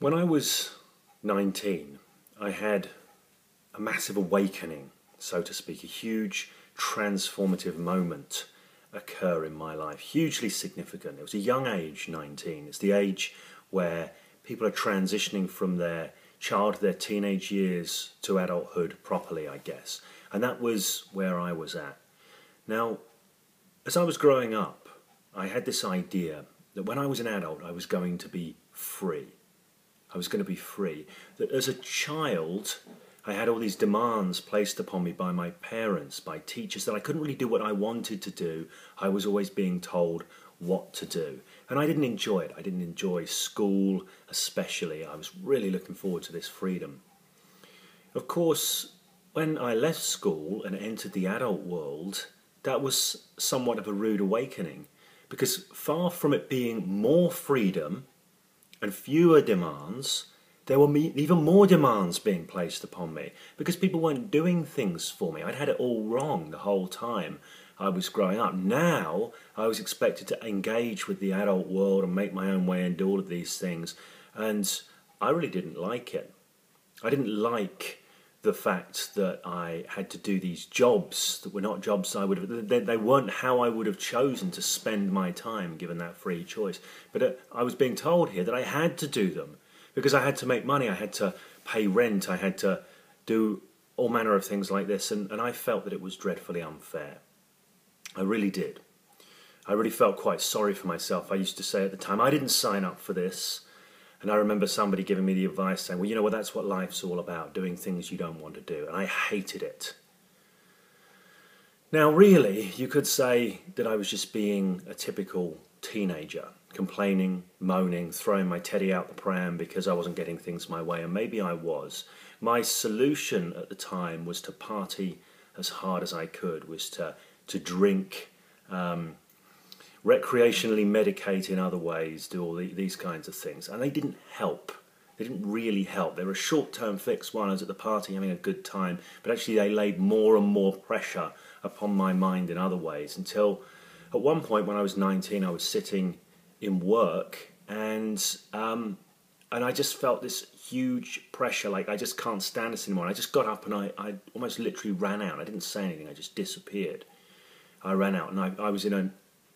When I was 19, I had a massive awakening, so to speak, a huge transformative moment occur in my life, hugely significant. It was a young age, 19. It's the age where people are transitioning from their teenage years to adulthood properly, I guess. And that was where I was at. Now, as I was growing up, I had this idea that when I was an adult, I was going to be free. I was going to be free. That as a child, I had all these demands placed upon me by my parents, by teachers, that I couldn't really do what I wanted to do. I was always being told what to do. And I didn't enjoy it. I didn't enjoy school especially. I was really looking forward to this freedom. Of course, when I left school and entered the adult world, that was somewhat of a rude awakening, because far from it being more freedom and fewer demands, there were even more demands being placed upon me, because people weren't doing things for me. I'd had it all wrong the whole time I was growing up. Now I was expected to engage with the adult world and make my own way and do all of these things, and I really didn't like it. I didn't like the fact that I had to do these jobs that were not jobs I would have, they weren't how I would have chosen to spend my time given that free choice. But I was being told here that I had to do them because I had to make money, I had to pay rent, I had to do all manner of things like this, and I felt that it was dreadfully unfair. I really did. I really felt quite sorry for myself. I used to say at the time, I didn't sign up for this. And I remember somebody giving me the advice saying, well, you know what, that's what life's all about, doing things you don't want to do. And I hated it. Now, really, you could say that I was just being a typical teenager, complaining, moaning, throwing my teddy out the pram because I wasn't getting things my way. And maybe I was. My solution at the time was to party as hard as I could, was to drink, recreationally medicate in other ways, do all these kinds of things. And they didn't help. They didn't really help. They were a short-term fix while I was at the party having a good time, but actually they laid more and more pressure upon my mind in other ways, until at one point when I was 19, I was sitting in work and I just felt this huge pressure, like I just can't stand this anymore. And I just got up and I almost literally ran out. I didn't say anything, I just disappeared. I ran out and I was in an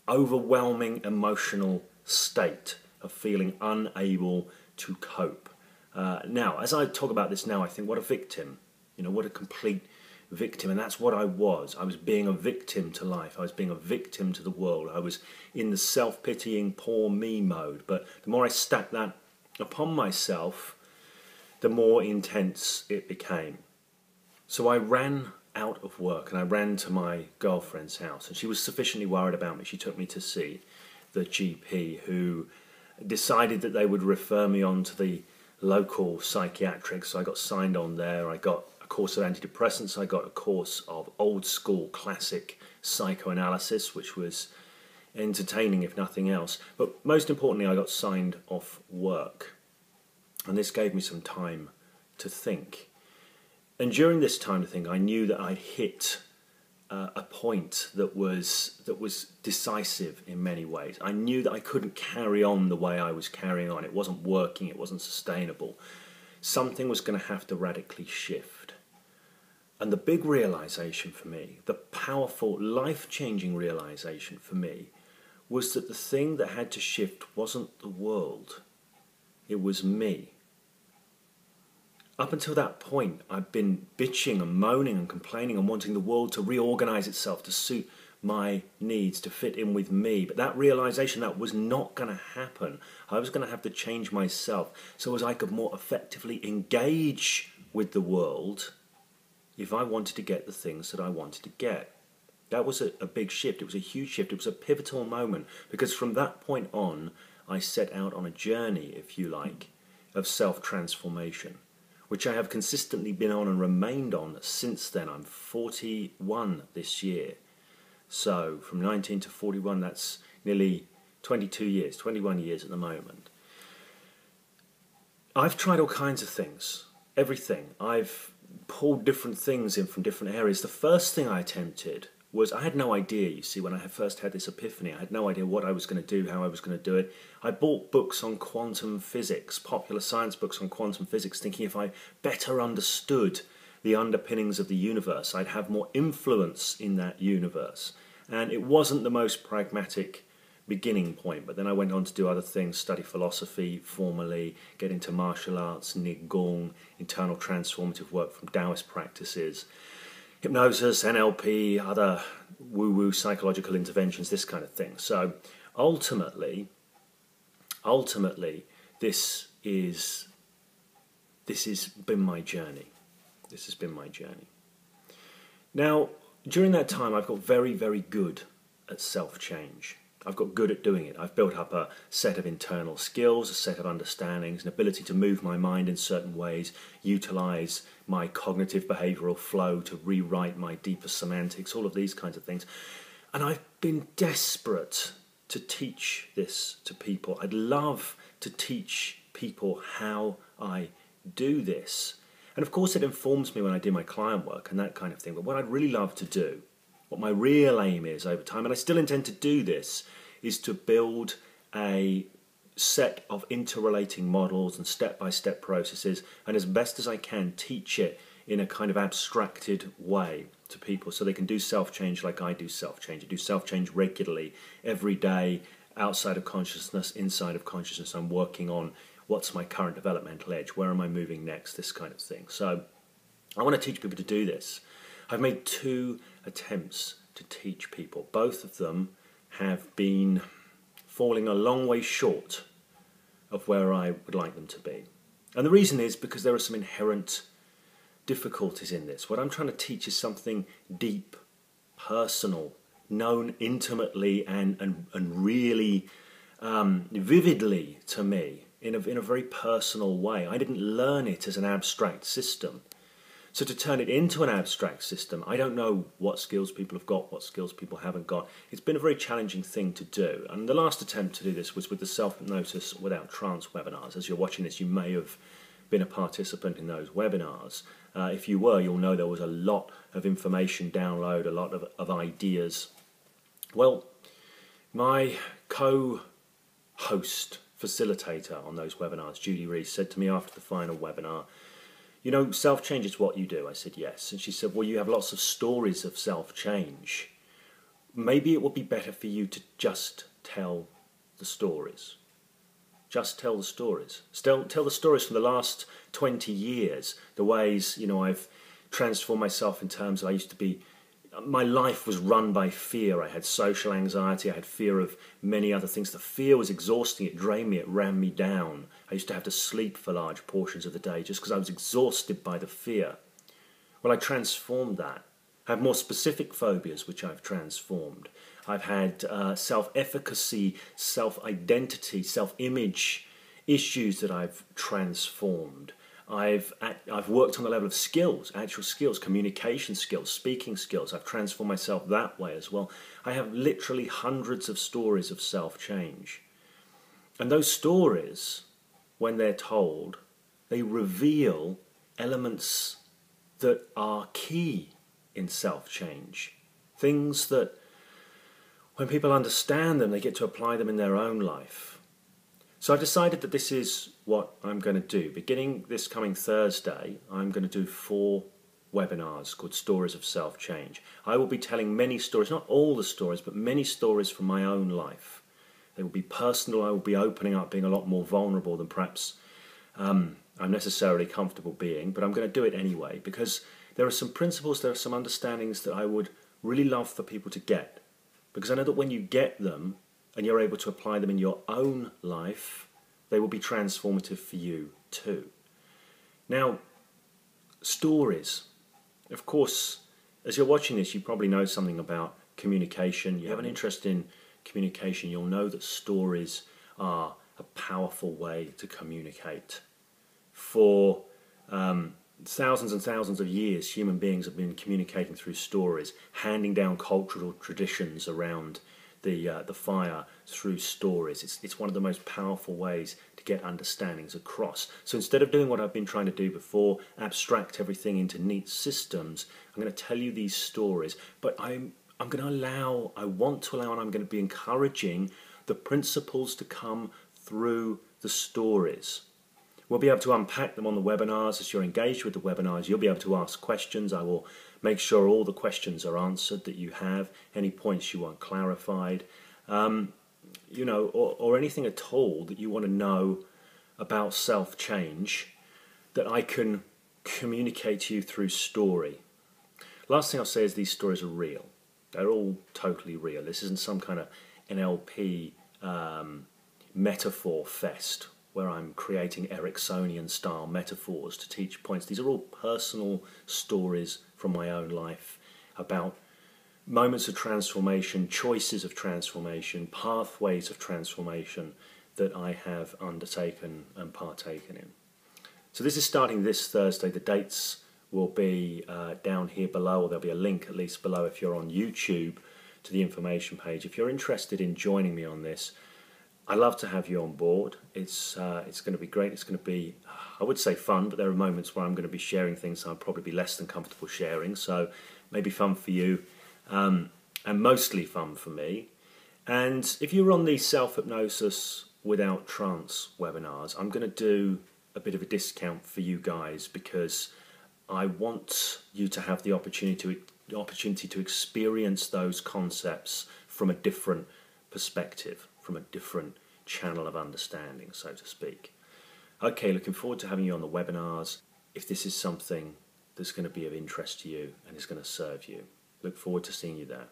overwhelming emotional state of feeling unable to cope. Now, as I talk about this now, I think, what a victim. You know, what a complete victim. And that's what I was. I was being a victim to life. I was being a victim to the world. I was in the self-pitying, poor me mode. But the more I stacked that upon myself, the more intense it became. So I ran out of work and I ran to my girlfriend's house, and she was sufficiently worried about me. She took me to see the GP, who decided that they would refer me on to the local psychiatric. So I got signed on there. I got a course of antidepressants. I got a course of old school classic psychoanalysis, which was entertaining if nothing else. But most importantly, I got signed off work, and this gave me some time to think. And during this time to think, I knew that I'd hit a point that was decisive in many ways. I knew that I couldn't carry on the way I was carrying on. It wasn't working, it wasn't sustainable. Something was going to have to radically shift. And the big realization for me, the powerful, life-changing realization for me, was that the thing that had to shift wasn't the world, it was me. Up until that point, I'd been bitching and moaning and complaining and wanting the world to reorganize itself to suit my needs, to fit in with me. But that realization, that was not going to happen. I was going to have to change myself so as I could more effectively engage with the world if I wanted to get the things that I wanted to get. That was a big shift. It was a huge shift. It was a pivotal moment, because from that point on, I set out on a journey, if you like, of self-transformation, which I have consistently been on and remained on since then. I'm 41 this year. So from 19 to 41, that's nearly 22 years, 21 years at the moment. I've tried all kinds of things, everything. I've pulled different things in from different areas. The first thing I attempted was I had no idea, you see, when I first had this epiphany. I had no idea what I was going to do, how I was going to do it. I bought books on quantum physics, popular science books on quantum physics, thinking if I better understood the underpinnings of the universe, I'd have more influence in that universe. And it wasn't the most pragmatic beginning point, but then I went on to do other things, study philosophy formally, get into martial arts, Qigong, internal transformative work from Taoist practices, hypnosis, NLP, other woo-woo psychological interventions, this kind of thing. So ultimately, this has been my journey. This has been my journey. Now, during that time, I've got very, very good at self-change. I've got good at doing it. I've built up a set of internal skills, a set of understandings, an ability to move my mind in certain ways, utilize my cognitive behavioral flow to rewrite my deeper semantics, all of these kinds of things. And I've been desperate to teach this to people. I'd love to teach people how I do this. And of course it informs me when I do my client work and that kind of thing. But what I'd really love to do, what my real aim is over time, and I still intend to do this, is to build a set of interrelating models and step-by-step processes, and as best as I can teach it in a kind of abstracted way to people so they can do self-change like I do self-change. I do self-change regularly, every day, outside of consciousness, inside of consciousness. I'm working on what's my current developmental edge, where am I moving next, this kind of thing. So I want to teach people to do this. I've made 2 attempts to teach people. Both of them have been falling a long way short of where I would like them to be. And the reason is because there are some inherent difficulties in this. What I'm trying to teach is something deep, personal, known intimately and really vividly to me in a very personal way. I didn't learn it as an abstract system. So to turn it into an abstract system, I don't know what skills people have got, what skills people haven't got. It's been a very challenging thing to do. And the last attempt to do this was with the Self-Hypnosis Without Trance webinars. As you're watching this, you may have been a participant in those webinars. If you were, you'll know there was a lot of information download, a lot of ideas. Well, my co-host, facilitator on those webinars, Judy Rees, said to me after the final webinar, you know, self-change is what you do. I said, yes. And she said, well, you have lots of stories of self-change. Maybe it would be better for you to just tell the stories. Just tell the stories. Tell the stories from the last 20 years, the ways, you know, I've transformed myself in terms of I used to be, my life was run by fear. I had social anxiety. I had fear of many other things. The fear was exhausting. It drained me. It ran me down. I used to have to sleep for large portions of the day just because I was exhausted by the fear. Well, I transformed that. I have more specific phobias, which I've transformed. I've had self-efficacy, self-identity, self-image issues that I've transformed. I've worked on the level of skills, actual skills, communication skills, speaking skills. I've transformed myself that way as well. I have literally hundreds of stories of self-change. And those stories, when they're told, they reveal elements that are key in self-change. Things that, when people understand them, they get to apply them in their own life. So I've decided that this is what I'm going to do. Beginning this coming Thursday, I'm going to do 4 webinars called Stories of Self-Change. I will be telling many stories, not all the stories, but many stories from my own life. They will be personal. I will be opening up, being a lot more vulnerable than perhaps I'm necessarily comfortable being, but I'm going to do it anyway because there are some principles, there are some understandings that I would really love for people to get. Because I know that when you get them, and you're able to apply them in your own life, they will be transformative for you too. Now, stories. Of course, as you're watching this, you probably know something about communication. You have an interest in communication. You'll know that stories are a powerful way to communicate. For thousands and thousands of years, human beings have been communicating through stories, handing down cultural traditions around the fire through stories. It's one of the most powerful ways to get understandings across. So instead of doing what I've been trying to do before, abstract everything into neat systems, I'm going to tell you these stories, but I'm I want to allow, and I'm going to be encouraging the principles to come through the stories. We'll be able to unpack them on the webinars. As you're engaged with the webinars, you'll be able to ask questions. I will make sure all the questions are answered that you have, any points you want clarified, or anything at all that you want to know about self-change that I can communicate to you through story. Last thing I'll say is these stories are real. They're all totally real. This isn't some kind of NLP metaphor fest where I'm creating Ericksonian style metaphors to teach points. These are all personal stories from my own life about moments of transformation, choices of transformation, pathways of transformation that I have undertaken and partaken in. So this is starting this Thursday. The dates will be down here below, or there'll be a link at least below if you're on YouTube to the information page. If you're interested in joining me on this, I'd love to have you on board. It's going to be great. It's going to be, I would say fun, but there are moments where I'm going to be sharing things I'll probably be less than comfortable sharing, so maybe fun for you, and mostly fun for me. And if you're on the self-hypnosis without trance webinars, I'm going to do a bit of a discount for you guys because I want you to have the opportunity to experience those concepts from a different perspective, from a different channel of understanding, so to speak. Okay, looking forward to having you on the webinars. If this is something that's going to be of interest to you and is going to serve you, look forward to seeing you there.